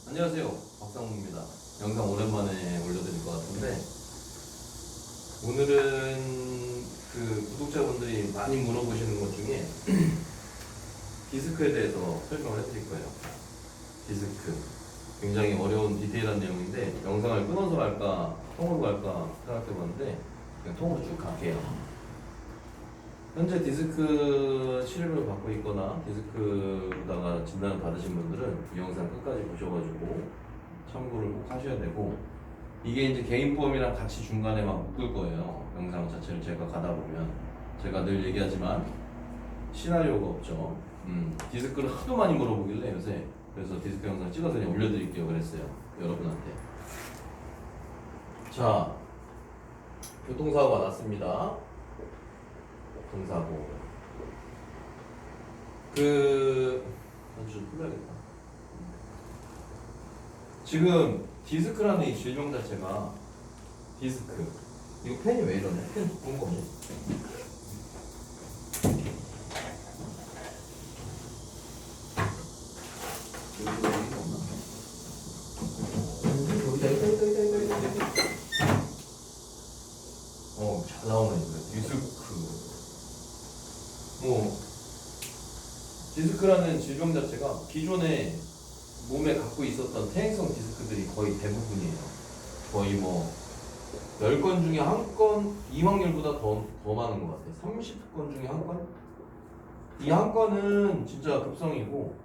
안녕하세요, 박상욱입니다. 영상 오랜만에 올려드릴 것 같은데 오늘은 그 구독자분들이 많이 물어보시는 것 중에 디스크에 대해서 설명을 해드릴 거예요. 디스크 굉장히 어려운 디테일한 내용인데 영상을 끊어서 갈까 통으로 갈까 생각해봤는데 그냥 통으로 쭉 갈게요. 현재 디스크 치료를 받고 있거나 디스크로다가 진단을 받으신 분들은 이 영상 끝까지 보셔가지고 참고를 꼭 하셔야 되고, 이게 이제 개인보험이랑 같이 중간에 막 묶을 거예요. 영상 자체를 제가 가다 보면 제가 늘 얘기하지만 시나리오가 없죠. 디스크를 하도 많이 물어보길래 요새 그래서 디스크 영상 찍어서 그냥 올려드릴게요 그랬어요, 여러분한테. 자, 교통사고가 났습니다. 교통사고. 좀 풀려야겠다. 지금 디스크라는 이 질병 자체가, 디스크. 이거 펜이 왜 이러냐? 펜 두꺼운 거네. 잘 나오네, 이거. 디스크. 디스크라는 질병 자체가 기존에 몸에 갖고 있었던 퇴행성 디스크들이 거의 대부분이에요. 거의 10건 중에 1건, 이 확률보다 더 많은 것 같아요. 30건 중에 1건? 이 1건은 진짜 급성이고,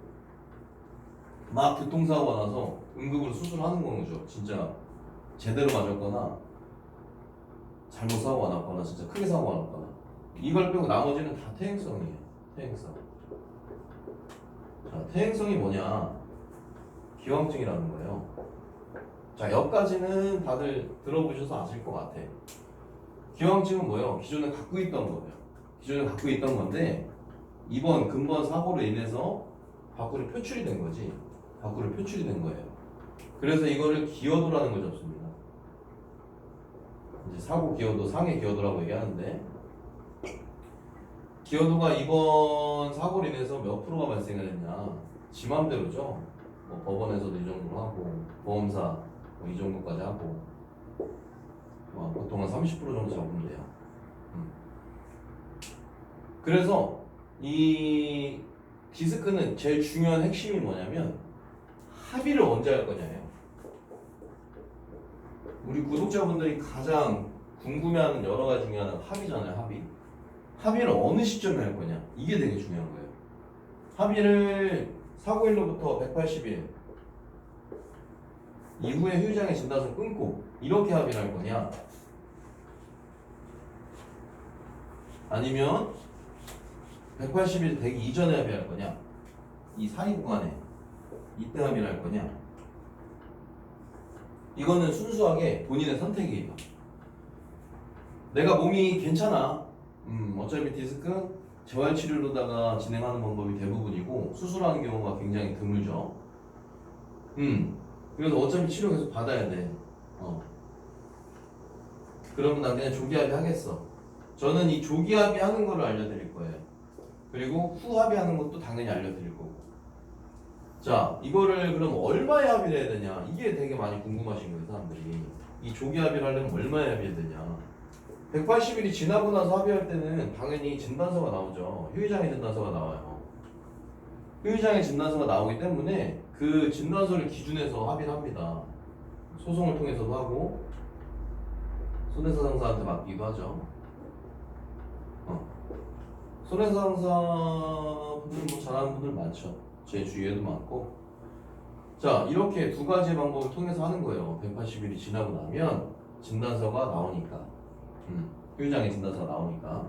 막 교통사고가 나서 응급으로 수술하는 거죠. 진짜 제대로 맞았거나, 잘못 사고가 났거나, 진짜 크게 사고가 났거나. 이걸 빼고 나머지는 다 퇴행성이에요. 퇴행성. 자, 퇴행성이 뭐냐? 기왕증이라는 거예요. 자, 여기까지는 다들 들어보셔서 아실 것 같아. 기왕증은 뭐예요? 기존에 갖고 있던 거예요. 기존에 갖고 있던 건데 이번 근본 사고로 인해서 밖으로 표출이 된 거지. 밖으로 표출이 된 거예요. 그래서 이거를 기여도라는 걸 잡습니다. 이제 사고 기여도, 상해 기여도라고 얘기하는데, 기여도가 이번 사고로 인해서 몇 프로가 발생을 했냐? 지 맘대로죠. 법원에서도 이 정도로 하고, 보험사 이 정도까지 하고, 보통 한 30% 정도 잡으면 돼요. 그래서 이 디스크는 제일 중요한 핵심이 뭐냐면 합의를 언제 할 거냐예요. 우리 구독자분들이 가장 궁금해하는 여러 가지 중에 하나가 합의잖아요. 합의를 어느 시점에 할 거냐, 이게 되게 중요한 거예요. 합의를 사고일로부터 180일 이후에 후유장애 진단서 끊고 이렇게 합의를 할 거냐, 아니면 180일 되기 이전에 합의할 거냐, 이 사이 구간에 이때 합의를 할 거냐, 이거는 순수하게 본인의 선택이에요. 내가 몸이 괜찮아, 어차피 디스크 재활치료로다가 진행하는 방법이 대부분이고 수술하는 경우가 굉장히 드물죠. 그래서 어차피 치료 계속 받아야 돼. 그러면 난 그냥 조기합의 하겠어. 저는 이 조기합의 하는 거를 알려드릴 거예요. 그리고 후합의 하는 것도 당연히 알려드릴 거고. 자, 이거를 그럼 얼마에 합의를 해야 되냐, 이게 되게 많이 궁금하신 거예요, 사람들이. 이 조기합의를 하려면 얼마에 합의해야 되냐. 180일이 지나고 나서 합의할 때는 당연히 진단서가 나오죠. 후유장애 진단서가 나와요. 후유장애 진단서가 나오기 때문에 그 진단서를 기준해서 합의를 합니다. 소송을 통해서도 하고 손해사 상사한테 맡기도 하죠. 손해사 상사분들 잘하는 분들 많죠. 제 주위에도 많고. 자, 이렇게 두 가지 방법을 통해서 하는 거예요. 180일이 지나고 나면 진단서가 나오니까. 후유장애 진단서가 나오니까.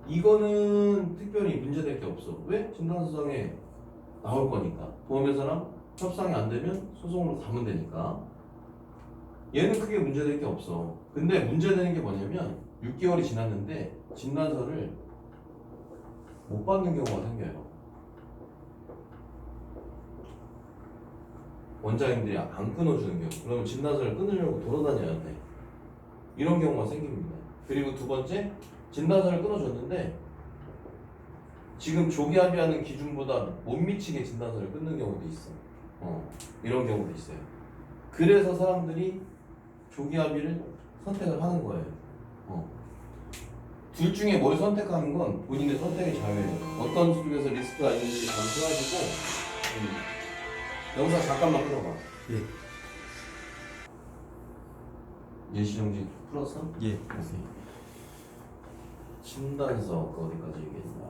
이거는 특별히 문제될 게 없어. 왜? 진단서상에 나올 거니까. 보험회사랑 협상이 안 되면 소송으로 가면 되니까. 얘는 크게 문제될 게 없어. 근데 문제되는 게 뭐냐면 6개월이 지났는데 진단서를 못 받는 경우가 생겨요. 원장님들이 안 끊어주는 경우. 그러면 진단서를 끊으려고 돌아다녀야 돼. 이런 경우가 생깁니다. 그리고 두 번째, 진단서를 끊어줬는데 지금 조기 합의하는 기준보다 못 미치게 진단서를 끊는 경우도 있어. 이런 경우도 있어요. 그래서 사람들이 조기 합의를 선택을 하는 거예요. 둘 중에 뭘 선택하는 건 본인의 선택의 자유예요. 어떤 쪽에서 리스크가 있는지 감수하시고 영상 잠깐만 끊어봐. 예. 예시정지 풀었어? 예. 오케이. 진단서 어디까지 얘기했나?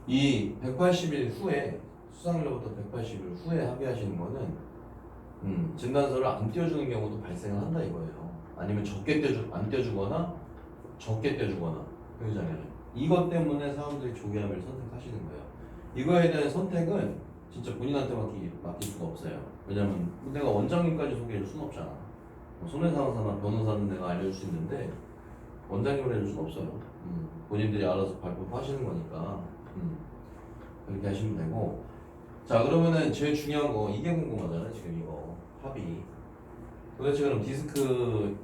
이 180일 후에 수상일로부터 180일 후에 합의하시는 거는 진단서를 안 띄워주는 경우도 발생을 한다 이거예요. 아니면 적게 안 띄워주거나 적게 띄워주거나 회장에는 이것 때문에 사람들이 조기 합의를 선택하시는 거예요. 이거에 대한 선택은 진짜 본인한테 맡길 수가 없어요. 왜냐면 내가 원장님까지 소개해줄 수는 없잖아. 손해상사나 변호사는 내가 알려줄 수 있는데 원장님을 해줄 수는 없어요. 본인들이 알아서 발표하시는 거니까 그렇게 하시면 되고. 자, 그러면은 제일 중요한 거 이게 궁금하잖아요. 지금 이거 합의 도대체 그럼 디스크가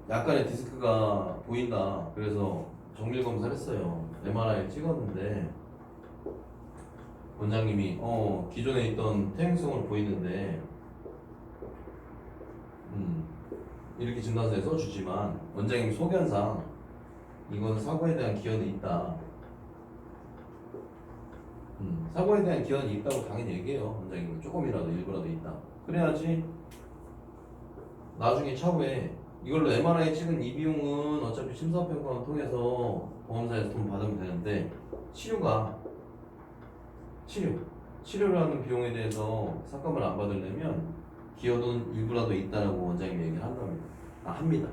약간의 디스크가 보인다. 그래서 정밀 검사를 했어요. MRI 찍었는데 원장님이 기존에 있던 퇴행성으로 보이는데 이렇게 진단서에 써주지만 원장님 소견상 이건 사고에 대한 기여는 있다. 사고에 대한 기여는 있다고 당연히 얘기해요. 원장님은 조금이라도 일부라도 있다. 그래야지 나중에 차후에 이걸로 MRI 찍은 이 비용은 어차피 심사평가를 통해서 보험사에서 돈 받으면 되는데 치료를 하는 비용에 대해서 삭감을 안 받으려면 기여도는 일부라도 있다라고 원장님이 얘기를 한답니다. 합니다.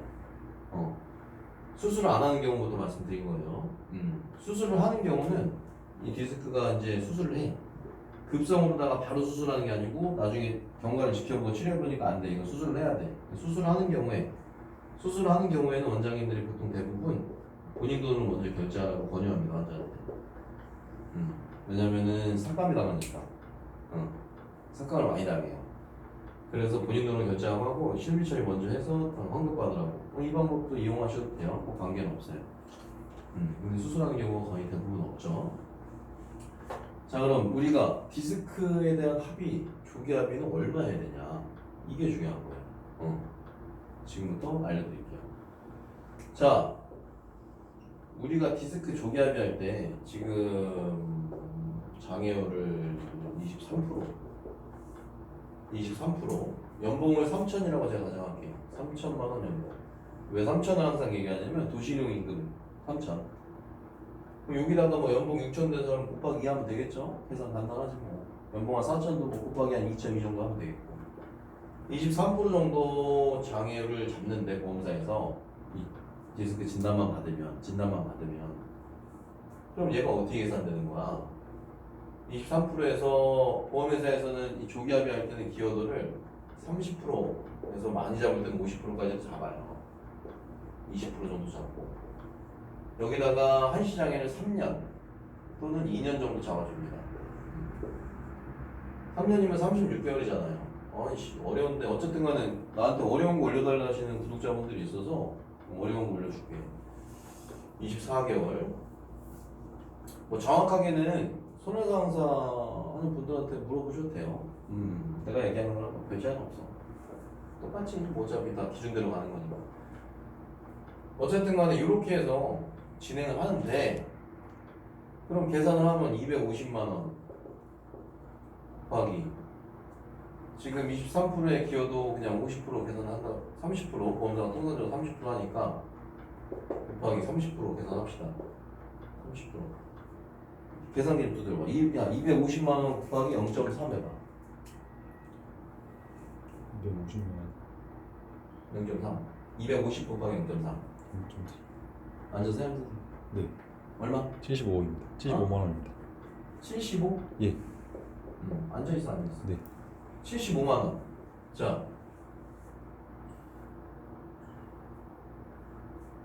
수술을 안 하는 경우부터 말씀드린 거예요. 수술을 하는 경우는 이 디스크가 이제 수술을 해. 급성으로다가 바로 수술하는 게 아니고 나중에 경과를 지켜보고 치료해보니까 안 돼. 이거 수술을 해야 돼. 수술을 하는 경우에는 원장님들이 보통 대부분 본인 돈을 먼저 결제하라고 권유합니다. 환자한테. 왜냐면은 삭감이 당하니까. 삭감을 많이 당해요. 그래서 본인 돈을 결제하고 실비 처리 먼저 해서 환급받으라고. 이 방법도 이용하셔도 돼요. 뭐 관계는 없어요. 근데 수술하는 경우가 거의 대부분 없죠. 자, 그럼 우리가 디스크에 대한 합의, 조기 합의는 얼마 해야 되냐? 이게 중요한 거예요. 지금부터 알려드릴게요. 자, 우리가 디스크 조기 합의할 때 지금 장애율을 23% 연봉을 3천이라고 제가 가정할게요. 3천만 원 연봉. 왜 3천을 항상 얘기하냐면 도시용 임금 3천. 여기다가 뭐 연봉 6천 된 사람 곱하기 2 하면 되겠죠? 계산 간단하지 뭐. 연봉 한 4천도 뭐 곱하기 한 2.2 정도 하면 되겠고. 23% 정도 장애율을 잡는데 보험사에서 이 디스크 진단만 받으면 그럼 얘가 어떻게 계산되는 거야? 23%에서 보험회사에서는 이 조기 합의할 때는 기여도를 30%에서 많이 잡을 때는 50%까지 잡아요. 20% 정도 잡고 여기다가 한시장애를 3년 또는 2년 정도 잡아줍니다. 3년이면 36개월이잖아요. 아이씨 어려운데 어쨌든 간에 나한테 어려운 거 올려달라 하시는 구독자분들이 있어서 어려운 거 올려줄게. 24개월. 뭐 정확하게는 손해상사 하는 분들한테 물어보셔도 돼요. 내가 얘기하는 거랑 별 차이는 없어. 똑같이 뭐 어차피 다 기준대로 가는 거니까. 어쨌든 간에 이렇게 해서 진행을 하는데 그럼 계산을 하면 250만 원 곱하기 지금 23%의 기여도 그냥 50% 계산을 한다. 30% 보험사가 통상적으로 30% 하니까 곱하기 30% 계산합시다. 30% 계산기를 두드려봐. 250만 원 곱하기 0.3 해봐. 250만 원. 0.3. 250 곱하기 0.3. 앉아서 해보세요. 네. 얼마? 75입니다. 75만 원입니다. 75? 예. 앉아있어 앉아있어. 네. 75만 원. 자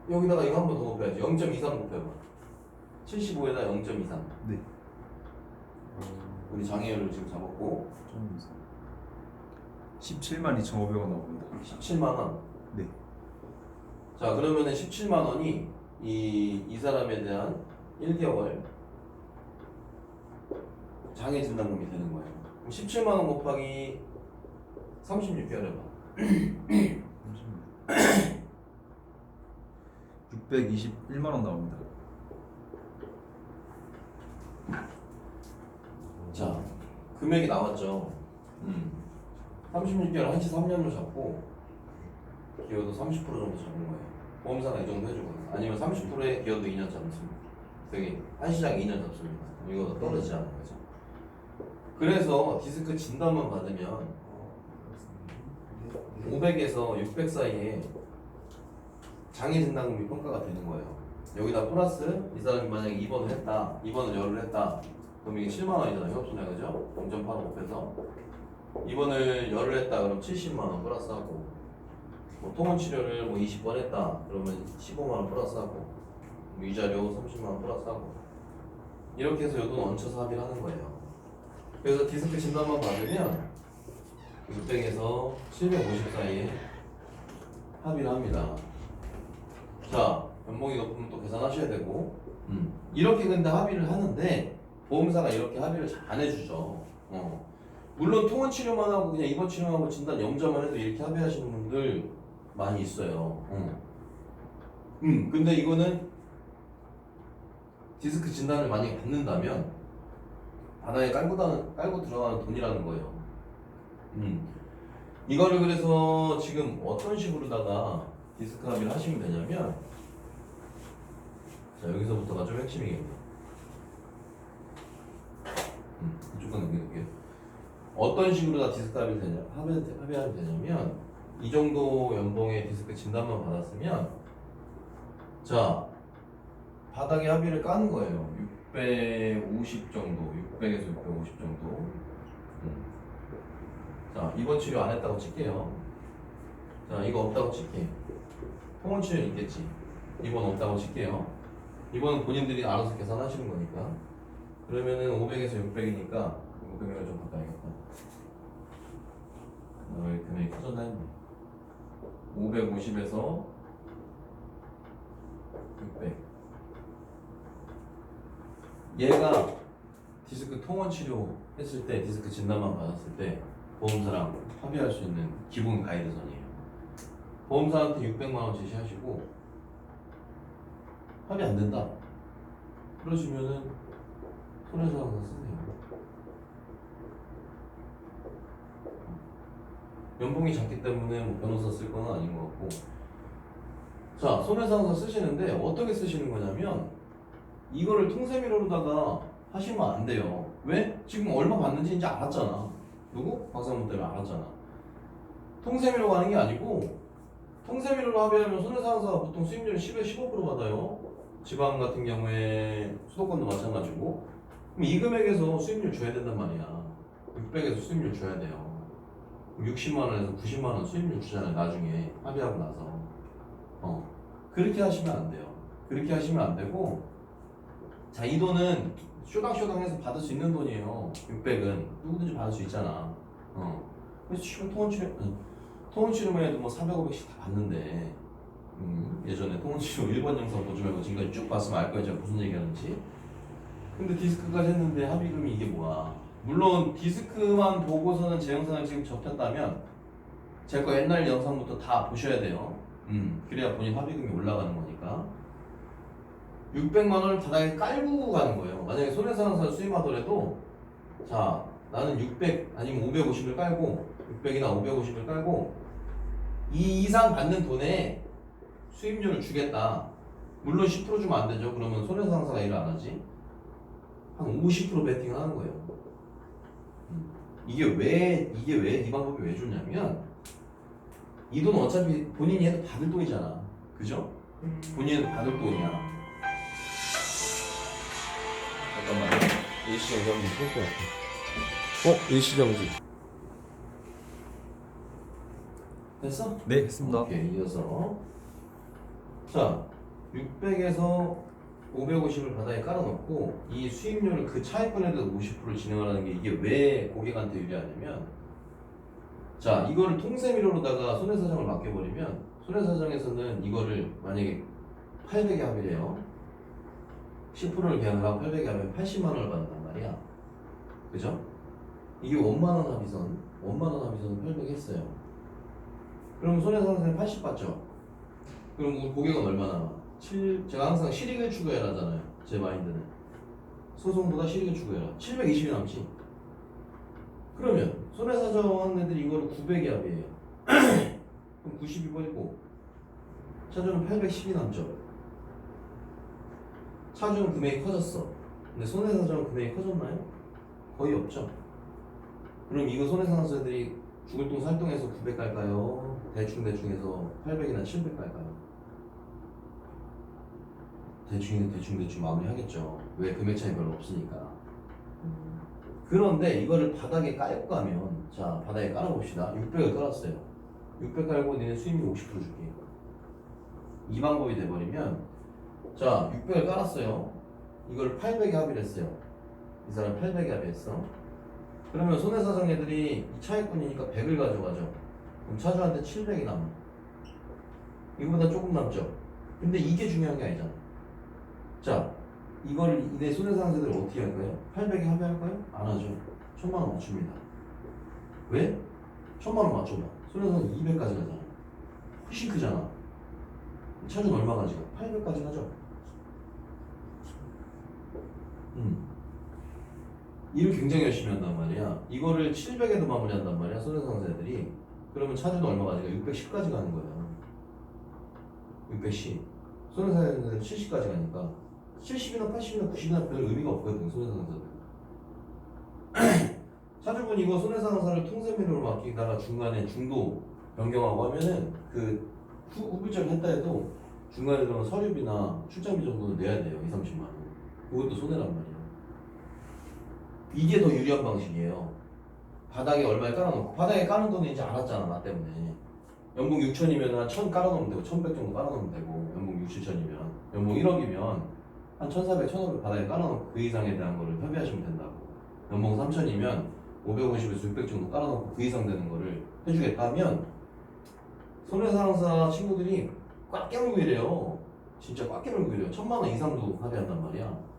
여기다가 이거 한 번 더 곱해야지. 0.23 곱해봐. 75에다 0.23. 네. 우리 장애율을 지금 잡았고 17만 2,500원 나옵니다. 17만 원. 네. 자 그러면은 17만 원이 이 사람에 대한 1개월 장애 진단금이 되는 거예요. 그럼 17만 원 곱하기 36개월 해봐. 621만 원 나옵니다. 자, 금액이 나왔죠. 36개월 한시 3년으로 잡고 기여도 30% 정도 잡은 거예요. 보험사가 이 정도 해주거든. 아니면 30%의 기여도 2년 잡습니다. 되게 한시장 2년 잡습니다. 이거 떨어지지 않은 거죠. 그래서 디스크 진단만 받으면 500에서 600 사이에 장애 진단금이 평가가 되는 거예요. 여기다 플러스 이 사람이 만약에 입원을 했다, 입원을 열을 했다, 그럼 이게 7만 원이잖아요. 협소냐 그죠? 0.8로 곱해서 입원을 열을 했다 그럼 70만 원 플러스하고, 뭐 통원 치료를 뭐 20번 했다 그러면 15만 원 플러스하고, 위자료 30만 원 플러스하고, 이렇게 해서 요 돈 얹혀서 합의를 하는 거예요. 그래서 디스크 진단만 받으면 600에서 750 사이에 합의를 합니다. 자, 연봉이 높으면 또 계산하셔야 되고, 이렇게 근데 합의를 하는데 보험사가 이렇게 합의를 잘 안 해주죠. 물론 통원 치료만 하고 그냥 입원 치료만 하고 진단 0점만 해도 이렇게 합의하시는 분들 많이 있어요. 근데 이거는 디스크 진단을 만약에 받는다면 바닥에 깔고 들어가는 돈이라는 거예요. 이거를 그래서 지금 어떤 식으로다가 디스크 합의를 하시면 되냐면, 자, 여기서부터가 좀 핵심이겠네요. 이쪽은 넘겨둘게요. 어떤 식으로 다 디스크 합의하면 되냐면, 이 정도 연봉의 디스크 진단만 받았으면, 자, 바닥에 합의를 까는 거예요. 650 정도, 600에서 650 정도. 자, 입원 치료 안 했다고 칠게요. 자, 이거 없다고 칠게. 통원 치료는 있겠지. 입원 없다고 칠게요. 이번은 본인들이 알아서 계산하시는 거니까. 그러면은 500에서 600이니까 이거 금액을 좀 바꿔야겠다. 금액이 커졌나 했네. 550에서 600. 얘가 디스크 통원 치료 했을 때, 디스크 진단만 받았을 때 보험사랑 합의할 수 있는 기본 가이드선이에요. 보험사한테 600만 원 제시하시고 합의 안 된다 그러시면은 손해배상사 쓰세요. 연봉이 작기 때문에 뭐 변호사 쓸 건 아닌 것 같고. 자, 손해배상사 쓰시는데 어떻게 쓰시는 거냐면, 이거를 통세미로다가 하시면 안 돼요. 왜? 지금 얼마 받는지 이제 알았잖아. 누구? 박사님 때문에 알았잖아. 통세미로 가는 게 아니고, 통세미로 합의하면 손해배상사가 보통 수익률 10에 15% 받아요. 지방 같은 경우에 수도권도 마찬가지고. 그럼 이 금액에서 수익률 줘야 된단 말이야. 600에서 수익률 줘야 돼요. 60만 원에서 90만 원 수익률 주잖아요. 나중에 합의하고 나서. 그렇게 하시면 안 돼요. 그렇게 하시면 안 되고, 자, 이 돈은 쇼당쇼당해서 받을 수 있는 돈이에요. 600은 누구든지 받을 수 있잖아. 그래서 지금 통원치료만 해도 뭐 400, 500씩 다 받는데, 예전에 통원치료 1번 영상 보지 말고 지금까지 쭉 봤으면 알 거예요. 제가 무슨 얘기하는지. 근데 디스크까지 했는데 합의금이 이게 뭐야? 물론 디스크만 보고서는 제 영상을 지금 접했다면 제 거 옛날 영상부터 다 보셔야 돼요. 그래야 본인 합의금이 올라가는 거니까. 600만 원을 바닥에 깔고 가는 거예요. 만약에 손해배상사 수임하더라도, 자, 나는 600 아니면 550을 깔고, 600이나 550을 깔고 이 이상 받는 돈에 수임료를 주겠다. 물론 10% 주면 안 되죠. 그러면 손해배상사가 일을 안 하지. 한 50% 베팅을 하는 거예요. 이게 왜 이 방법이 왜 좋냐면, 이 돈 어차피 본인이 해도 받을 돈이잖아. 그죠? 본인이 해도 받을 돈이야. 잠깐만요. 일시정지 할것 같아. 일시정지. 됐어? 네, 했습니다. 오케이, 이어서. 자, 600에서 550을 바닥에 깔아놓고 이 수익률을 그 차익분에도 50% 진행하라는 게, 이게 왜 고객한테 유리하냐면, 자, 이거를 통세미로다가 손해사정을 맡겨버리면 손해사정에서는 이거를 만약에 800에 합의를 해요. 10%를 계약을 하고 800에 하면 80만 원을 받는단 말이야. 그죠? 이게 원만한 합의선, 원만한 합의선은 800 했어요. 그럼 손해상승 80 받죠? 그럼 우리 고객은 얼마나? 7, 제가 항상 실익을 추구해라 하잖아요. 제 마인드는. 소송보다 실익을 추구해라. 720이 남지. 그러면 손해사정 하는 애들이 이거를 900이 합의해요. 그럼 90이 버리고 차주는 810이 남죠. 차주는 금액이 커졌어. 근데 손해사정은 금액이 커졌나요? 거의 없죠. 그럼 이거 손해상승들이 죽을 똥 살 똥해서 900 갈까요? 대충 해서 800이나 700 갈까요? 대충 마무리 하겠죠. 왜? 금액 차이 별로 없으니까. 그런데 이거를 바닥에 깔고 가면, 자 바닥에 깔아봅시다. 600을 깔았어요. 600 깔고 니네 수임이 50% 줄게. 이 방법이 돼버리면, 자 600을 깔았어요. 이걸 800에 합의를 했어요. 이 사람 800에 합의했어. 그러면 손해사정 애들이 이 차익분이니까 100을 가져가죠. 그럼 차주한테 700이 남아. 이거보다 조금 남죠. 근데 이게 중요한 게 아니잖아. 자, 이걸 내 손해상세들 어떻게 할 거예요? 800에 합의할 거예요? 안 하죠. 1000만원 맞춥니다. 왜? 1000만원 맞춰봐. 손해상세 200까지 가잖아. 훨씬 크잖아. 차주는 얼마까지 가? 800까지 가죠. 일을 굉장히 열심히 한단 말이야. 이거를 700에도 마무리한단 말이야. 손해상세들이. 그러면 차주는 얼마까지 가? 610까지 가는 거야. 610. 손해상세들은 70까지 가니까 70이나 80이나 90이나 별 의미가 없거든. 손해상사들. 차주분 이거 손해상사를 통세미로 맡기다가 중간에 중도 변경하고 하면은 그 후불적을 했다 해도 중간에 들어간 서류비나 출장비 정도는 내야 돼요. 2~30만 원. 그것도 손해란 말이야. 이게 더 유리한 방식이에요. 바닥에 얼마에 깔아놓고, 바닥에 까는 돈은 이제 알았잖아. 나 때문에 연봉 6천이면 한 1000 깔아놓으면 되고 1100 정도 깔아놓으면 되고, 연봉 6, 7천이면 연봉 1억이면 한 1400, 1500 바닥에 깔아놓고 그 이상에 대한 거를 협의하시면 된다고. 연봉 3000이면 550에서 600 정도 깔아놓고 그 이상 되는 거를 해주겠다면 손해상사 친구들이 꽉 깨물고 이래요. 진짜 꽉 깨물고 이래요. 1000만원 이상도 합의한단 말이야.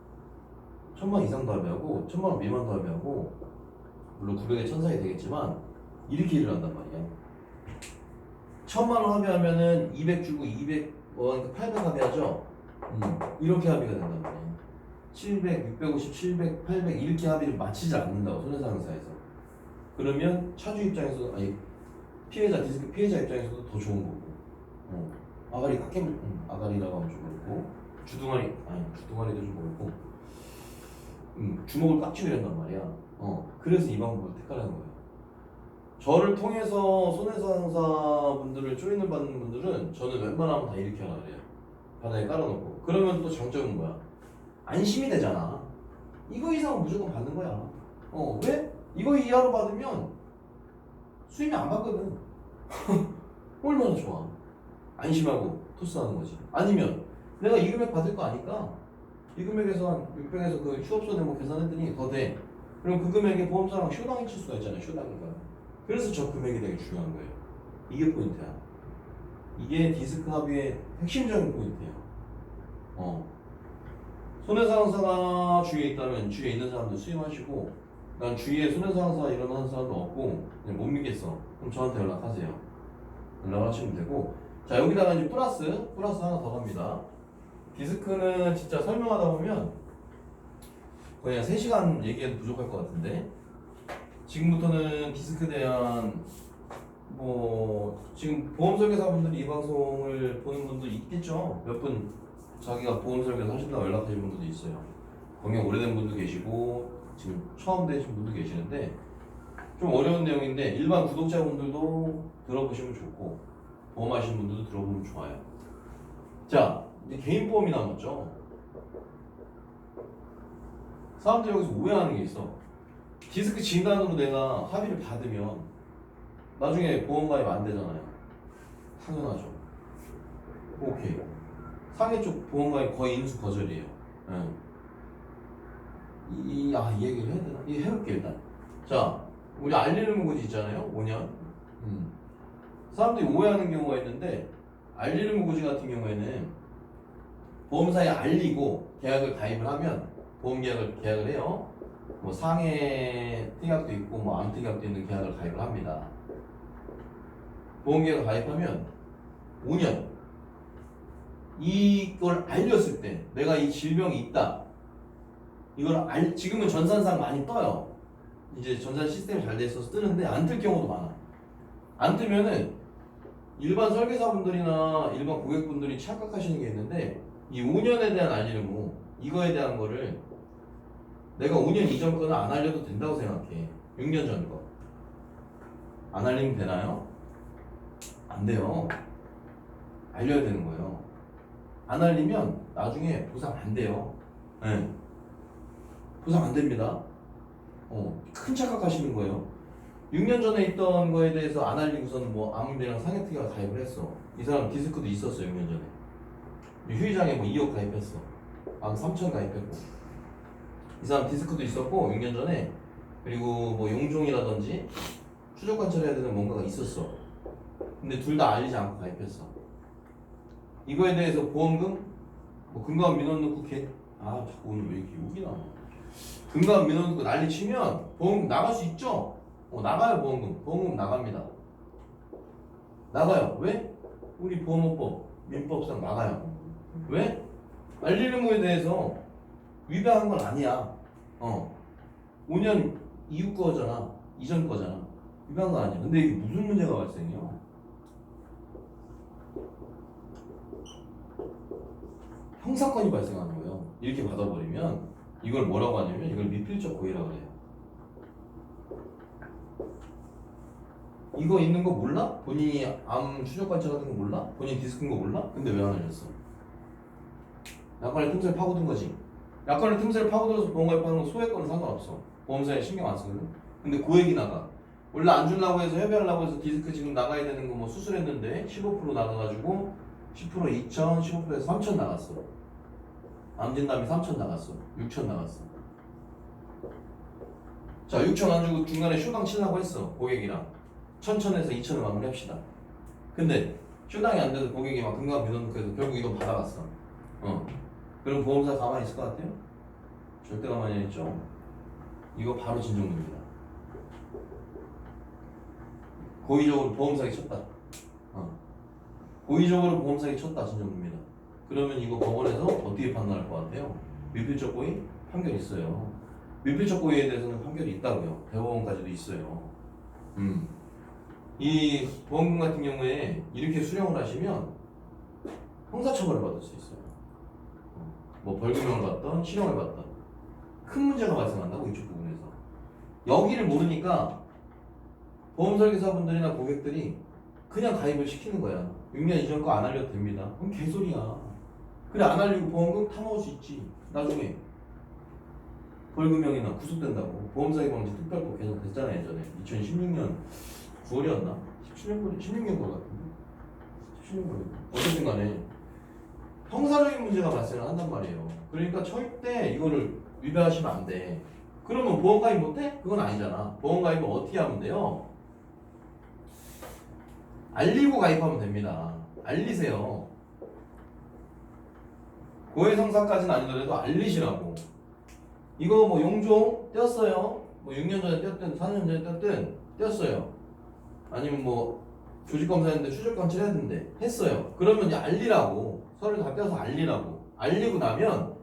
1000만원 이상도 합의하고 1000만원 미만도 합의하고, 물론 900에 1000 사이 되겠지만 이렇게 일을 한단 말이야. 1000만원 합의하면은 200 주고 200, 800 합의하죠. 이렇게 합의가 된단 말이야. 700, 650, 700, 800 이렇게 합의를 맞추지 않는다고, 손해상사에서. 그러면 차주 입장에서, 아니 피해자, 디스크 피해자 입장에서도 더 좋은 거고. 아가리 깎게, 아가리라고 하면 좀 그렇고, 주둥아리도 좀 그렇고, 주먹을 꽉 쥐고 이런단 말이야. 그래서 이 방법을 택하라는 거예요. 저를 통해서 손해상사 분들을 조인을 받는 분들은 저는 웬만하면 다 이렇게 하라 그래요. 바닥에 깔아놓고. 그러면 또 장점은 뭐야? 안심이 되잖아. 이거 이상은 무조건 받는 거야. 왜? 이거 이하로 받으면 수임이 안 받거든. 얼마나 좋아. 안심하고 토스하는 거지. 아니면 내가 이 금액 받을 거 아니까 이 금액에서 한 600에서 그 휴업소 내고 계산했더니 더 돼. 그럼 그 금액에 보험사랑 쇼당이 칠 수가 있잖아요. 쇼당이가. 그래서 저 금액이 되게 중요한 거예요. 이게 포인트야. 이게 디스크 합의의 핵심적인 포인트예요. 손해상사가 주위에 있다면 주위에 있는 사람들 수임하시고, 난 주위에 손해상사 일어나는 사람도 없고 그냥 못 믿겠어. 그럼 저한테 연락하세요. 연락을 하시면 되고, 자 여기다가 이제 플러스 하나 더 갑니다. 디스크는 진짜 설명하다 보면 거의 한 3시간 얘기해도 부족할 것 같은데, 지금부터는 디스크에 대한 지금 보험 설계사분들이 이 방송을 보는 분도 있겠죠. 몇 분 자기가 보험 설계사 하신다고 연락하신 분들도 있어요. 경력 오래된 분도 계시고 지금 처음 되신 분도 계시는데, 좀 어려운 내용인데 일반 구독자분들도 들어보시면 좋고 보험하시는 분들도 들어보면 좋아요. 자 이제 개인 보험이 남았죠. 사람들이 여기서 오해하는 게 있어. 디스크 진단으로 내가 합의를 받으면 나중에 보험 가입 안 되잖아요. 당연하죠. 오케이. 상해 쪽 보험 가입 거의 인수 거절이에요. 이 얘기를 해야 되나? 이 해볼게 일단. 자, 우리 알리는 무고지 있잖아요. 5년. 사람들이 오해하는 경우가 있는데, 알리는 무고지 같은 경우에는 보험사에 알리고 계약을 가입을 하면, 보험 계약을 해요. 뭐 상해 특약도 있고 뭐 암 특약도 있는 계약을 가입을 합니다. 보험계약을 가입하면 5년 이걸 알렸을 때 내가 이 질병이 있다. 이걸 지금은 전산상 많이 떠요. 이제 전산 시스템이 잘 돼 있어서 뜨는데 안 뜰 경우도 많아. 안 뜨면은 일반 설계사분들이나 일반 고객분들이 착각하시는 게 있는데 이 5년에 대한 알림무 이거에 대한 거를 내가 5년 이전 거는 안 알려도 된다고 생각해. 6년 전 거. 안 알리면 되나요? 안 돼요. 알려야 되는 거예요. 안 알리면 나중에 보상 안 돼요. 네. 보상 안 됩니다. 큰 착각하시는 거예요. 6년 전에 있던 거에 대해서 안 알리고서는 뭐 아무데랑 상해특약을 가입을 했어. 이 사람 디스크도 있었어 6년 전에. 휴의장에 뭐 2억 가입했어. 한 3천 가입했고. 이 사람 디스크도 있었고 6년 전에. 그리고 뭐 용종이라든지 추적 관찰해야 되는 뭔가가 있었어. 근데 둘 다 알리지 않고 가입했어. 이거에 대해서 보험금 뭐 금감 민원 넣고 자꾸 오늘 왜 이렇게 욕이 나와. 금감 민원 넣고 난리 치면 보험금 나갈 수 있죠? 나가요. 보험금 나갑니다. 나가요. 왜? 우리 보험업법 민법상 나가요. 왜? 알릴 의무에 대해서 위배한 건 아니야. 5년 이후 거잖아. 이전 거잖아. 위배한 건 아니야. 근데 이게 무슨 문제가 발생해요? 형사건이 발생하는 거예요. 이렇게 받아버리면 이걸 뭐라고 하냐면 이걸 미필적 고의라고 해요. 이거 있는 거 몰라? 본인이 암 추적 관찰 같은 거 몰라? 본인 디스크인 거 몰라? 근데 왜 안 알렸어? 약관의 틈새를 파고든 거지. 약관의 틈새를 파고들어서 보험 가입하는 건 소액권은 상관없어. 보험사에 신경 안 쓰거든. 근데 그 얘기 나가. 원래 안 주려고 해서 협의하려고 해서 디스크 지금 나가야 되는 거 뭐 수술했는데 15% 나가가지고 10% 2천, 15%에서 3천 나갔어. 암 진단비 3천 나갔어. 6천 나갔어. 자, 6천 안 주고 중간에 쇼당 치려고 했어. 고객이랑. 1,000에서 2천을 마무리합시다. 근데 쇼당이 안 돼서 고객이 막 금감 민원 넣고 해서 결국 이거 받아갔어. 그럼 보험사 가만히 있을 것 같아요? 절대 가만히 안 있죠? 이거 바로 진정됩니다. 고의적으로 보험사기 쳤다. 고의적으로 보험사기 쳤다 진정됩니다. 그러면 이거 법원에서 어떻게 판단할 것 같아요? 미필적 고의? 판결이 있어요. 미필적 고의에 대해서는 판결이 있다고요. 대법원까지도 있어요. 이 보험금 같은 경우에 이렇게 수령을 하시면 형사처벌을 받을 수 있어요. 뭐 벌금형을 받던 실형을 받던 큰 문제가 발생한다고 이쪽 부분에서. 여기를 모르니까 보험설계사분들이나 고객들이 그냥 가입을 시키는 거야. 6년 이전 거 안 알려도 됩니다. 그럼 개소리야. 그래 안 알리고 보험금 타먹을 수 있지. 나중에 벌금형이나 구속된다고. 보험사기 방지 특별법 개정 됐잖아요 예전에. 2016년 9월이었나? 17년 16년 거 같은데. 17년 거. 어쨌든 간에 형사적인 문제가 발생을 한단 말이에요. 그러니까 절대 이거를 위배하시면 안 돼. 그러면 보험 가입 못해? 그건 아니잖아. 보험 가입은 어떻게 하면 돼요? 알리고 가입하면 됩니다. 알리세요. 고해성사까지는 아니더라도 알리시라고. 이거 뭐 용종 떼었어요. 뭐 6년 전에 떼었든 4년 전에 떼었든 떼었어요. 아니면 뭐 조직검사했는데 추적관찰 해야 되는데 했어요. 그러면 이제 알리라고. 서류 다 떼어서 알리라고. 알리고 나면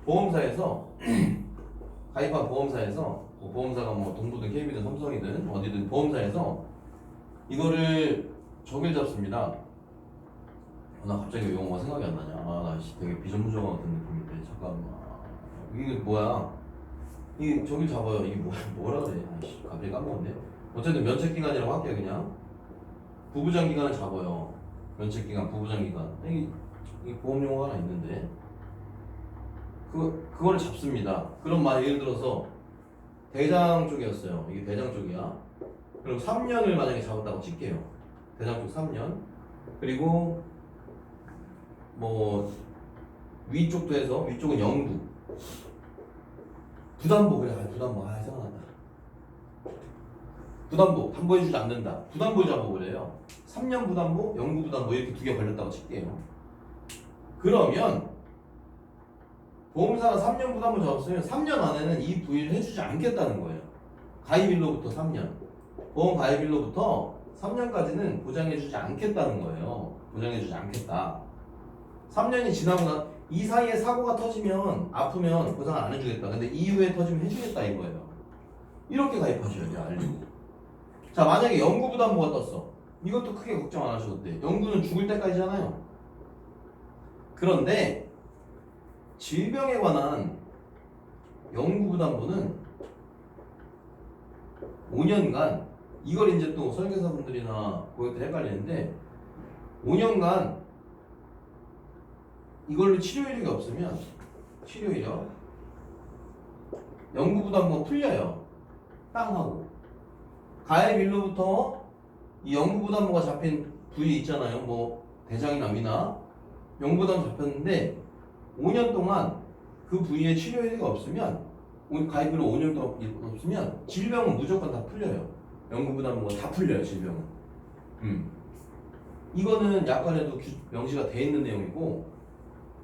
보험사에서 가입한 보험사에서 뭐 보험사가 뭐 동부든 KB든 삼성이든 어디든 보험사에서 이거를 적일 잡습니다. 나 갑자기 왜 영어가 생각이 안 나냐. 나 되게 비전무적한 같은 느낌인데 잠깐만. 이게 뭐야? 이게 저길 잡아요. 이게 뭐라 그래? 아이씨, 갑자기 까먹었네. 어쨌든 면책기간이라고 할게요 그냥. 부부장 기간을 잡아요. 면책기간, 부부장 기간. 이게 보험 용어가 하나 있는데 그거를 잡습니다. 그럼 예를 들어서 대장 쪽이었어요. 이게 대장 쪽이야. 그럼 3년을 만약에 잡았다고 칠게요. 대장 쪽 3년. 그리고 뭐 위쪽도 해서 위쪽은 영구. 부담보 그래. 부담보 생각난다. 부담보 담보해주지 않는다. 부담보 잡아버려요. 3년 부담보, 영구 부담보 이렇게 두 개 걸렸다고 칠게요. 그러면 보험사가 3년 부담을 잡았으면 3년 안에는 이 부위를 해주지 않겠다는 거예요. 가입일로부터 3년. 보험 가입일로부터 3년까지는 보장해주지 않겠다는 거예요. 보장해주지 않겠다. 3년이 지나고 이 사이에 사고가 터지면 아프면 보상을 안 해주겠다. 근데 이후에 터지면 해주겠다 이거예요. 이렇게 가입하셔야 돼요. 알리고. 자, 만약에 영구부담보가 떴어. 이것도 크게 걱정 안 하셔도 돼. 영구는 죽을 때까지잖아요. 그런데 질병에 관한 영구부담보는 5년간, 이걸 이제 또 설계사분들이나 고객들 헷갈리는데 5년간 이걸로 치료 이력이 없으면 치료 이력 영구부담보가 풀려요. 땅 하고 가입일로부터 이 영구부담보가 잡힌 부위 있잖아요. 뭐 대장이나 미나 영구부담 잡혔는데 5년 동안 그 부위에 치료 이력이 없으면, 가입일로 5년 동안 없으면 질병은 무조건 다 풀려요. 영구부담보가 다 풀려요. 질병은. 이거는 약관에도 명시가 돼 있는 내용이고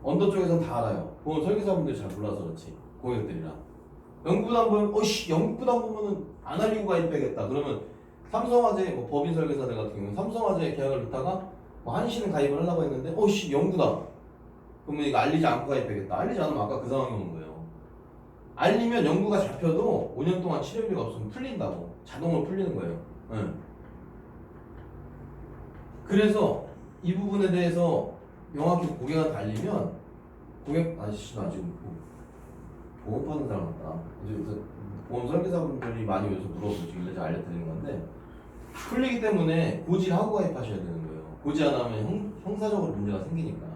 언더 쪽에서는 다 알아요. 보험 설계사분들이 잘 몰라서 그렇지. 고객들이랑. 영구부담 보면 영구부담 보면은 안 알리고 가입해야겠다. 그러면 삼성화재 뭐 법인 설계사들 같은 경우는 삼성화재에 계약을 넣다가 뭐 한시는 가입을 하려고 했는데 영구다. 그러면 이거 알리지 않고 가입해야겠다. 알리지 않으면 아까 그 상황이 오는 거예요. 알리면 영구가 잡혀도 5년 동안 치료비가 없으면 풀린다고. 자동으로 풀리는 거예요. 네. 그래서 이 부분에 대해서 명확히 고객한테 알리면 아저씨 나 지금 보험 파는 사람 같다. 이제 보험 설계사분들이 많이 여기서 물어보시길래 제가 알려드리는 건데 풀리기 때문에 고지하고 가입하셔야 되는 거예요. 고지 안 하면 형사적으로 문제가 생기니까.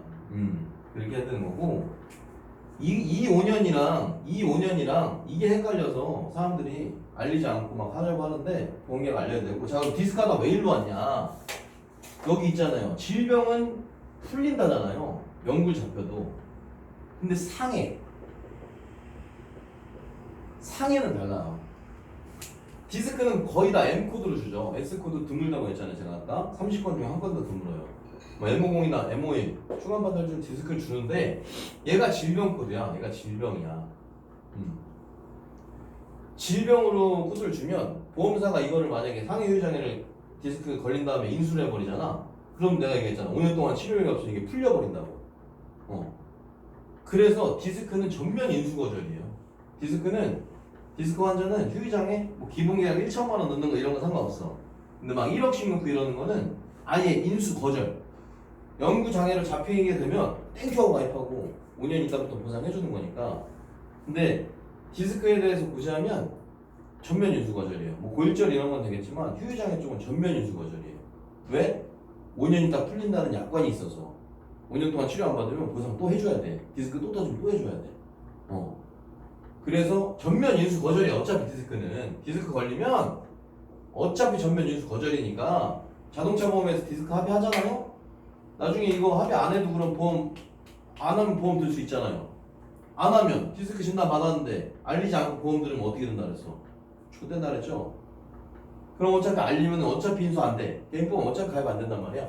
그렇게 해야 되는 거고 이 5년이랑 이게 헷갈려서 사람들이 알리지 않고 막 하려고 하는데 보험계약 알려야 되고. 자, 그럼 디스카가 왜 일로 왔냐? 여기 있잖아요. 질병은 풀린다잖아요. 영구 잡혀도. 근데 상해는 달라요. 디스크는 거의 다 M코드로 주죠. S코드 드물다고 했잖아요. 제가 아까 30건 중에 한 건 더 드물어요. 뭐 M50이나 M51 추가받을 줄 디스크를 주는데 얘가 질병 코드야. 얘가 질병이야. 질병으로 코드를 주면 보험사가 이거를 만약에 상해 후유장애를 디스크 걸린 다음에 인수를 해버리잖아. 그럼 내가 얘기했잖아. 5년 동안 치료비가 없으면 이게 풀려버린다고. 그래서 디스크는 전면 인수 거절이에요. 디스크 환자는 휴유장애 뭐 기본계약 1천만 원 넣는 거 이런 거 상관없어. 근데 막 1억씩 넣고 이러는 거는 아예 인수 거절. 영구 장애로 잡히게 되면 땡큐하고 가입하고 5년 있다부터 보상해주는 거니까. 근데 디스크에 대해서 고지하면 전면 인수 거절이에요. 뭐 고일절 이런 건 되겠지만 휴유장애 쪽은 전면 인수 거절이에요. 왜? 5년 있다 풀린다는 약관이 있어서 5년 동안 치료 안 받으면 보상 또 해줘야 돼. 디스크 또 터지면 또 해줘야 돼. 그래서 전면 인수 거절이 어차피 디스크 걸리면 어차피 전면 인수 거절이니까 자동차 보험에서 디스크 합의하잖아요. 나중에 이거 합의 안 해도 그럼 보험 안 하면 보험 들 수 있잖아요. 안 하면 디스크 진단 받았는데 알리지 않고 보험 들으면 어떻게 된다 그랬어? 초된다 그랬죠? 그럼 어차피 알리면 어차피 인수 안 돼. 개인보험 어차피 가입 안 된단 말이야.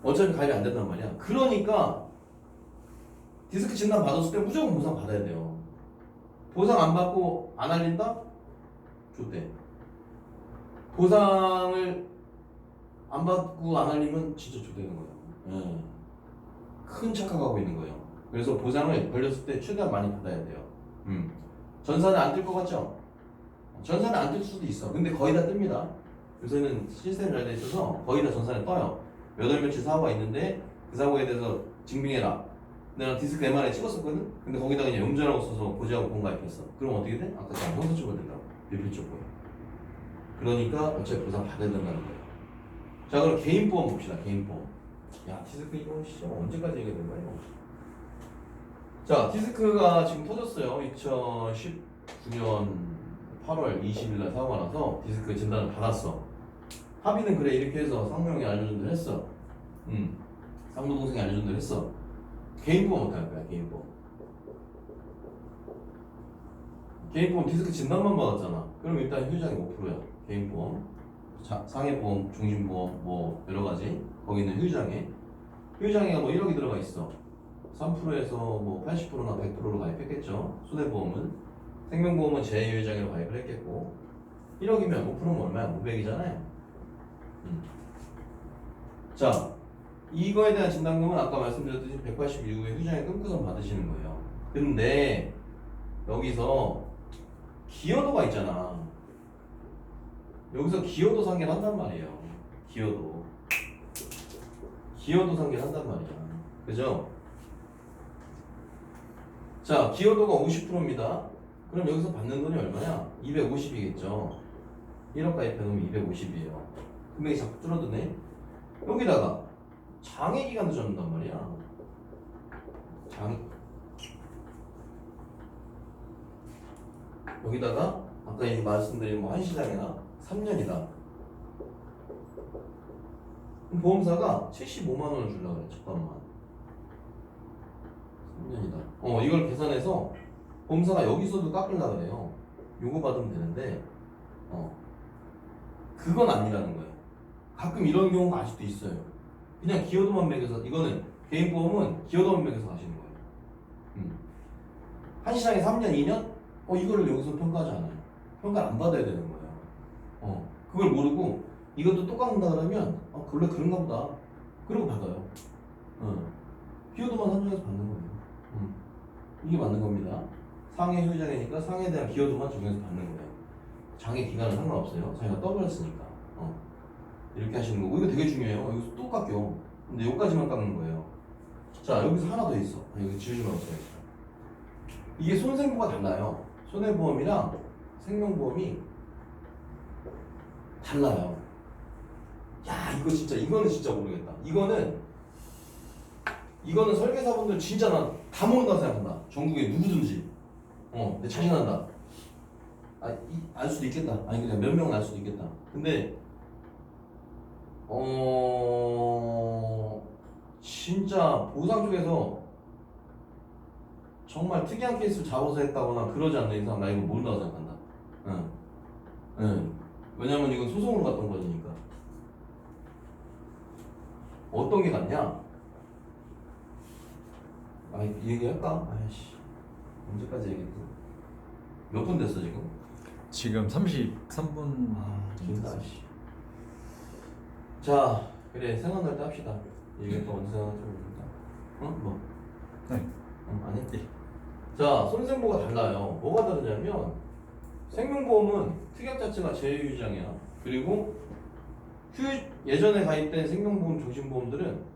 어차피 가입이 안 된단 말이야. 그러니까 디스크 진단 받았을 때 무조건 보상 받아야 돼요. 보상 안 받고 안 알린다? 좋대. 보상을 안 받고 안 알리면 진짜 좋대는 거예요. 큰 착각하고 있는 거예요. 그래서 보상을 걸렸을 때 최대한 많이 받아야 돼요. 전산에 안 뜰 것 같죠? 전산에 안 뜰 수도 있어. 근데 거의 다 뜹니다. 요새는 시스템이 잘 돼 있어서 거의 다 전산에 떠요. 몇 월 며칠 사고가 있는데 그 사고에 대해서 증빙해라. 내가 디스크 MRI 찍었었거든? 근데 거기다가 그냥 염전하고 써서 고지하고 보험 가입했어. 그럼 어떻게 돼? 아까 제가 형사 처벌 된다고. 비필 쪽으로. 그러니까 어차피 보상 받아야 된다는 거예요. 자, 그럼 개인보험 봅시다. 개인보험. 야, 디스크 이거 진짜 언제까지 얘기해야 되는 거예요? 자, 디스크가 지금 터졌어요. 2019년 8월 20일 날 사고가 나서 디스크 진단을 받았어. 합의는 그래 이렇게 해서 상무형이 알려준 대로 했어. 상무동생이 알려준 대로 했어. 개인보험 어떻게 할 거야? 개인보험 디스크 진단만 받았잖아. 그럼 일단 휴유장애 5%야. 개인보험, 상해보험, 중심보험 뭐 여러가지 거기 있는 휴유장애가 뭐 1억이 들어가 있어. 3%에서 뭐 80%나 100%로 가입했겠죠. 손해보험은. 생명보험은 제2회장으로 가입을 했겠고 1억이면 5%면 얼마야? 500이잖아요. 자, 이거에 대한 진단금은 아까 말씀드렸듯이 180 이후에 휴장에 끊고선 받으시는 거예요. 근데 여기서 기여도가 있잖아. 여기서 기여도 상계를 한단 말이에요. 기여도 상계를 한단 말이야. 그죠? 자, 기여도가 50%입니다. 그럼 여기서 받는 돈이 얼마야? 250이겠죠. 1억 가입해놓으면 250이에요. 금액이 자꾸 줄어드네. 여기다가 장애기간도 잡는단 말이야. 여기다가 아까 말씀드린 뭐 한시장이나 3년이다. 그럼 보험사가 75만 원을 주려고 그래. 잠깐만. 3년이다. 이걸 계산해서 보험사가 여기서도 깎으려고 그래요. 요거 받으면 되는데 그건 아니라는 거예요. 가끔 이런 경우가 아직도 있어요. 그냥 기여도만 매겨서 이거는 개인보험은 기여도만 매겨서 가시는 거예요. 한시장에 3년, 2년? 이거를 여기서 평가하지 않아요. 평가를 안 받아야 되는 거예요. 그걸 모르고 이것도 또 깎는다 그러면 원래 그런가 보다. 그러고 받아요. 기여도만 산정해서 받는 거예요. 이게 맞는 겁니다. 상해 휴장이니까 상해에 대한 기여도만 정해서 받는 거예요. 장애 기간은 상관없어요. 자기가 떠버렸으니까. 이렇게 하시는 거고 이거 되게 중요해요. 여기서 또 깎여. 근데 여기까지만 깎는 거예요. 자, 여기서 하나 더 있어. 이거 지우지 말고 써야겠다. 이게 손생보가 달라요. 손해보험이랑 생명보험이 달라요. 야, 이거는 진짜 모르겠다. 이거는 설계사분들 진짜 나 다 모른다고 생각한다. 전국에 누구든지. 내 자신한다. 알 수도 있겠다. 아니 그냥 몇 명은 알 수도 있겠다. 근데 진짜 보상 쪽에서 정말 특이한 케이스를 잡아서 했다거나 그러지 않는 이상 나 이거 모른다고 생각한다. 왜냐면 이건 소송으로 갔던 거니까. 어떤 게 같냐? 얘기할까? 아이씨, 언제까지 얘기했지? 몇 분 됐어 지금? 지금 33분. 길다 씨. 자, 그래 생각날 때 합시다. 얘기할 거 언제 생각날지 모르겠다. 뭐? 네. 아니? 자, 손생보가 달라요. 뭐가 다르냐면 생명보험은 특약 자체가 제2유장이야. 그리고 예전에 가입된 생명보험 종신보험들은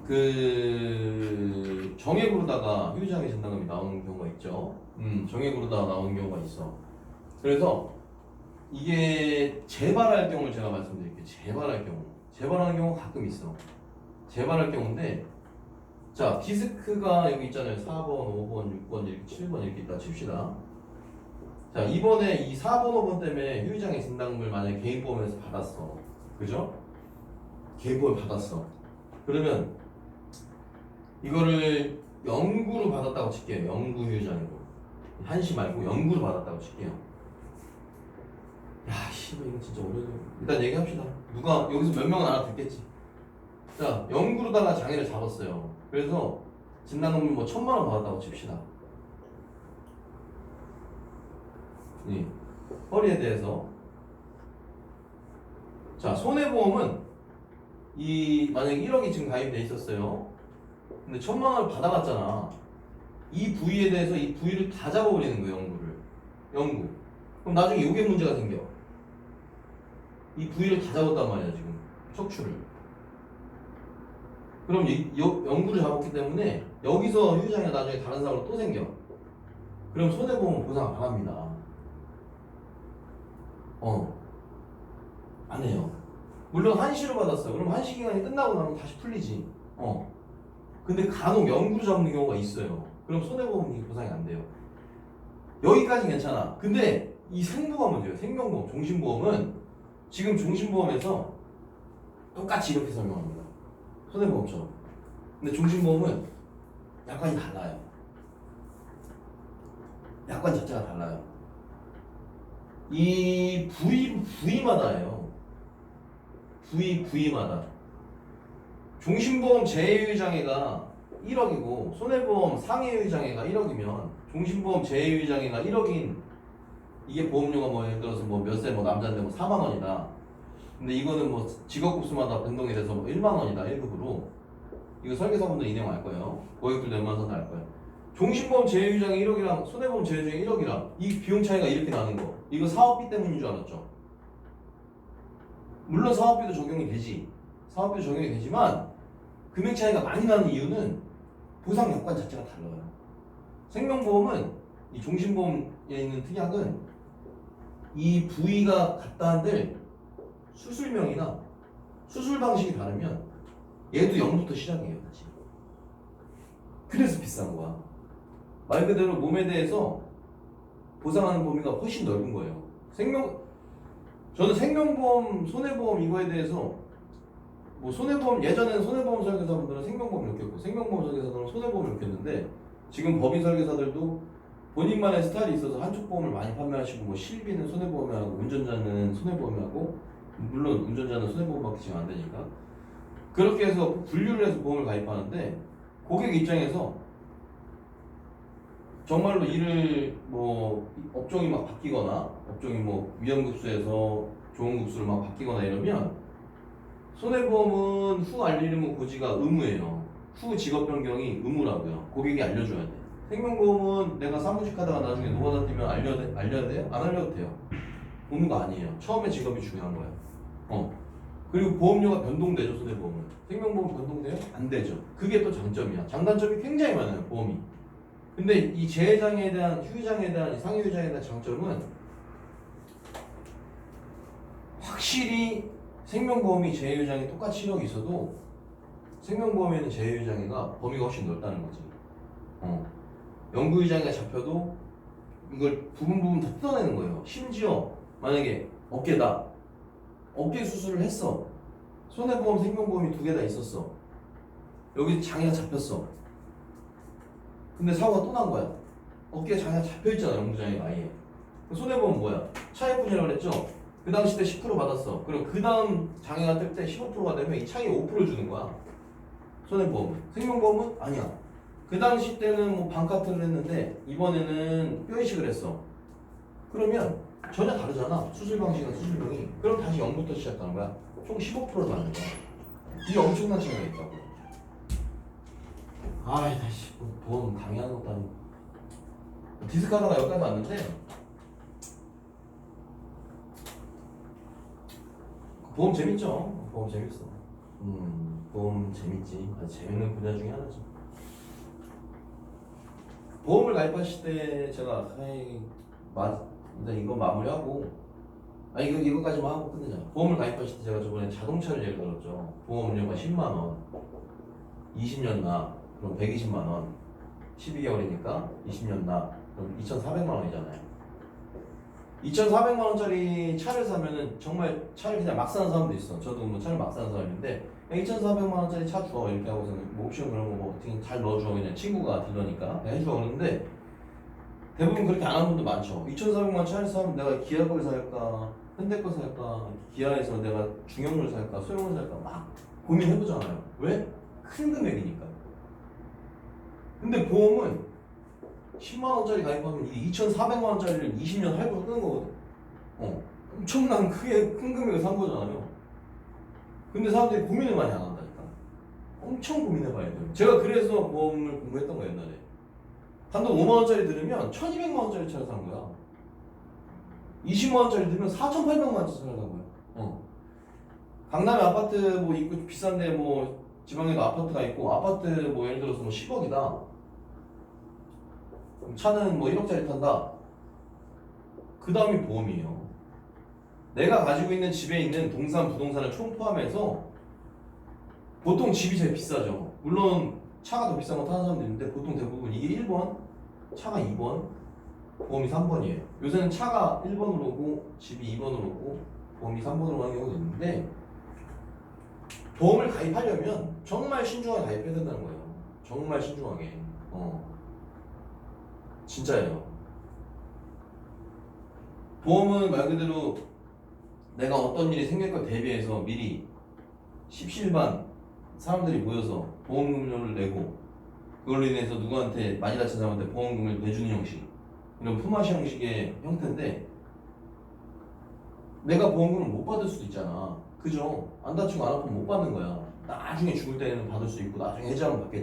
그 정액으로다가 휴장의 진단금이 나오는 경우가 있죠. 정액으로다가 나오는 경우가 있어. 그래서 이게 재발할 경우를 제가 말씀드릴게요. 재발하는 경우가 가끔 있어. 재발할 경우인데, 자, 디스크가 여기 있잖아요. 4번, 5번, 6번, 이렇게 7번 이렇게 있다 칩시다. 자, 이번에 이 4번, 5번 때문에 휴장의 진단금을 만약에 개인보험에서 받았어. 그죠? 개인보험 받았어. 그러면 이거를 영구로 받았다고 칠게요. 영구 휴장으로. 한시 말고 영구로 받았다고 칠게요. 야, 씨발 이거 진짜 어려워. 일단 얘기합시다. 누가 여기서 몇 명은 알아듣겠지. 자, 영구로다가 장애를 잡았어요. 그래서 진단금을 뭐 1,000만 원 받았다고 칩시다. 허리에 대해서. 자, 손해보험은 만약에 1억이 지금 가입돼 있었어요. 근데 1,000만 원을 받아갔잖아. 이 부위에 대해서 이 부위를 다 잡아버리는 거예요. 영구. 그럼 나중에 이게 문제가 생겨. 이 부위를 다 잡았단 말이야 지금. 척추를. 그럼 영구를 잡았기 때문에 여기서 휴장이 나중에 다른 사고로 또 생겨. 그럼 손해보험은 보상 안 합니다. 안 해요. 물론 한시로 받았어. 그럼 한시 기간이 끝나고 나면 다시 풀리지. 근데 간혹 영구로 잡는 경우가 있어요. 그럼 손해보험이 보상이 안 돼요. 여기까지 괜찮아. 근데 이 생보가 문제예요. 생명보험, 종신보험은 지금 종신보험에서 똑같이 이렇게 설명합니다. 손해보험처럼. 근데 종신보험은 약관이 달라요. 약관 자체가 달라요. 이 부위마다예요. 부위마다. 종신보험 제2장애가 1억이고 손해보험 상해의 장애가 1억이면 종신보험 재해의 장애가 1억인 이게 보험료가 뭐 예를 들어서 뭐 몇 세 뭐 남자인데 뭐 4만 원이다. 근데 이거는 뭐 직업급수마다 변동이 돼서 뭐 1만 원이다 1급으로. 이거 설계사분들 이 내용 알 거예요. 고객들도 웬만해서는 알 거예요. 종신보험 재해의 장애 1억이랑 손해보험 재해의 장애 1억이랑 이 비용 차이가 이렇게 나는 거. 이거 사업비 때문인 줄 알았죠? 물론 사업비도 적용이 되지. 사업비도 적용이 되지만 금액 차이가 많이 나는 이유는 보상 약관 자체가 달라요. 생명보험은 이 종신보험에 있는 특약은 이 부위가 같다 한들 수술명이나 수술 방식이 다르면 얘도 0부터 시작이에요. 다시. 그래서 비싼 거야. 말 그대로 몸에 대해서 보상하는 범위가 훨씬 넓은 거예요. 저는 생명보험, 손해보험 이거에 대해서 뭐 손해보험 예전에는 손해보험 설계사분들은 생명보험 이렇게 했고 생명보험 설계사들은 손해보험 이렇게 했는데 지금 법인 설계사들도 본인만의 스타일이 있어서 한쪽 보험을 많이 판매하시고 뭐 실비는 손해보험이 하고 운전자는 손해보험이 하고 물론 운전자는 손해보험밖에 지금 안 되니까 그렇게 해서 분류를 해서 보험을 가입하는데 고객 입장에서 정말로 일을 뭐 업종이 막 바뀌거나 업종이 뭐 위험급수에서 좋은급수로 막 바뀌거나 이러면 손해보험은 후 알리는 고지가 의무예요. 후 직업 변경이 의무라고요. 고객이 알려줘야 돼. 생명보험은 내가 사무직 하다가 나중에 노가다 뛰면 알려야 돼요? 안 알려도 돼요. 의무가 아니에요. 처음에 직업이 중요한 거예요. 그리고 보험료가 변동되죠, 손해보험은. 생명보험 변동돼요? 안 되죠. 그게 또 장점이야. 장단점이 굉장히 많아요, 보험이. 근데 이 재해장애에 대한, 휴유장애에 대한, 상해유장애에 대한 장점은 확실히 생명보험이 재해유장애 똑같이 1억이 있어도 생명보험에는 재해유장애가 범위가 훨씬 넓다는 거지. 영구유장애가 잡혀도 이걸 부분 다 뜯어내는 거예요. 심지어 만약에 어깨다. 어깨 수술을 했어. 손해보험, 생명보험이 2개 다 있었어. 여기 장애가 잡혔어. 근데 사고가 또 난 거야. 어깨에 장애가 잡혀있잖아, 영구장애가 아예. 손해보험은 뭐야? 차액분이라고 그랬죠? 그 당시 때 10% 받았어. 그럼 그 다음 장애가 뜰 때 15%가 되면 이 차익 5% 주는 거야. 손해보험은. 생명보험은 아니야. 그 당시 때는 뭐 반카트를 했는데 이번에는 뼈이식을 했어. 그러면 전혀 다르잖아. 수술 방식이나 수술명이. 그럼 다시 0부터 시작하는 거야. 총 15%도 안 돼. 이게 엄청난 차이가 있다고. 아이 다시 보험 강의하는 것도 아니고. 디스크 하다가 여기까지 왔는데 보험 재밌죠? 보험 재밌어. 보험 재밌지. 아주 재밌는 분야 중에 하나지. 보험을 가입하실 때 제가 일단 이거 마무리하고 이거까지만 하고 끝내자. 보험을 가입하실 때 제가 저번에 자동차를 예를 들었죠. 보험료가 10만 원, 20년 나 그럼 120만 원, 12개월이니까 20년 나 그럼 2,400만 원이잖아요. 2,400만 원짜리 차를 사면은 정말 차를 그냥 막 사는 사람도 있어. 저도 뭐 차를 막 사는 사람인데 2,400만 원짜리 차 줘 이렇게 하고서 뭐 옵션 그런 거 뭐 어떻게 잘 넣어줘 그냥 친구가 딜러니까 그냥 해줘 그러는데 대부분 그렇게 안 하는 분도 많죠. 2,400만 원 차를 사면 내가 기아 걸 살까 현대 거 살까 기아에서 내가 중형을 살까 소형을 살까 막 고민해보잖아요. 왜? 큰 금액이니까. 근데 보험은 10만 원짜리 가입하면 이게 2,400만 원짜리를 20년 할부로 끄는 거거든. 엄청난 큰 금액을 산 거잖아요. 근데 사람들이 고민을 많이 안 한다니까. 엄청 고민해봐야 돼요. 제가 그래서 보험을 공부했던 거예요, 옛날에. 단돈 5만 원짜리 들으면 1,200만 원짜리 차를 사는 거야. 20만 원짜리 들으면 4,800만 원짜리 차를 사는 거야. 강남에 아파트 뭐 있고 비싼데 뭐 지방에도 아파트가 있고 아파트 뭐 예를 들어서 뭐 10억이다. 차는 뭐 1억짜리 탄다. 그 다음이 보험이에요. 내가 가지고 있는 집에 있는 동산, 부동산을 총 포함해서 보통 집이 제일 비싸죠. 물론 차가 더 비싼 거 타는 사람도 있는데 보통 대부분 이게 1번, 차가 2번, 보험이 3번이에요. 요새는 차가 1번으로 오고 집이 2번으로 오고 보험이 3번으로 가는 경우도 있는데 보험을 가입하려면 정말 신중하게 가입해야 된다는 거예요. 정말 신중하게. 진짜예요. 보험은 말 그대로 내가 어떤 일이 생길 걸 대비해서 미리 십시일반 사람들이 모여서 보험료를 내고 그걸로 인해서 누구한테 많이 다친 사람한테 보험금을 내주는 형식, 이런 품앗이 형식의 형태인데 내가 보험금을 못 받을 수도 있잖아. 그죠? 안 다치고 안 아프면 못 받는 거야. 나중에 죽을 때는 받을 수 있고 나중에 해지하면 받겠지.